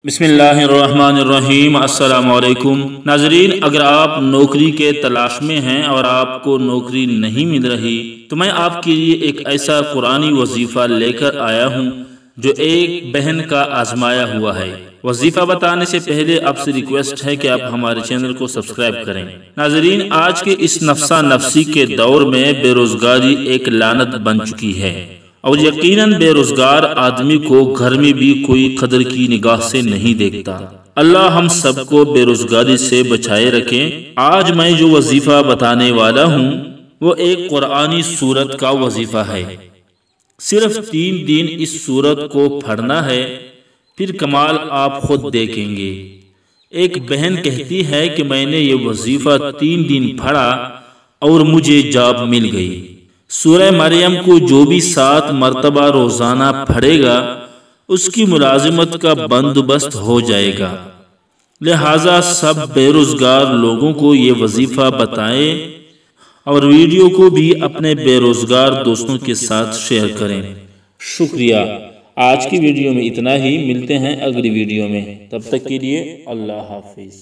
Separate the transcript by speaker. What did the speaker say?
Speaker 1: बिस्मिल्लाहिर्रहमानिर्रहीम। अस्सलाम वालेकुम नाजरीन, अगर आप नौकरी के तलाश में हैं और आपको नौकरी नहीं मिल रही तो मैं आपके लिए एक ऐसा कुरानी वजीफ़ा लेकर आया हूँ जो एक बहन का आजमाया हुआ है। वजीफ़ा बताने से पहले आपसे रिक्वेस्ट है कि आप हमारे चैनल को सब्सक्राइब करें। नाजरीन, आज के इस नफसा नफसी के दौर में बेरोजगारी एक लानत बन चुकी है और यकीनन बेरोजगार आदमी को घर में भी कोई कदर की निगाह से नहीं देखता। अल्लाह हम सबको बेरोजगारी से बचाए रखें। आज मैं जो वजीफा बताने वाला हूँ वो एक कुरानी सूरत का वजीफा है। सिर्फ 3 दिन इस सूरत को पढ़ना है, फिर कमाल आप खुद देखेंगे। एक बहन कहती है कि मैंने ये वजीफा 3 दिन पढ़ा और मुझे जॉब मिल गई। सूरह मरियम को जो भी 7 मरतबा रोजाना पढ़ेगा उसकी मुलाजिमत का बंदोबस्त हो जाएगा। लिहाजा सब बेरोजगार लोगों को ये वजीफा बताएं और वीडियो को भी अपने बेरोजगार दोस्तों के साथ शेयर करें। शुक्रिया। आज की वीडियो में इतना ही, मिलते हैं अगली वीडियो में। तब तक के लिए अल्लाह हाफिज।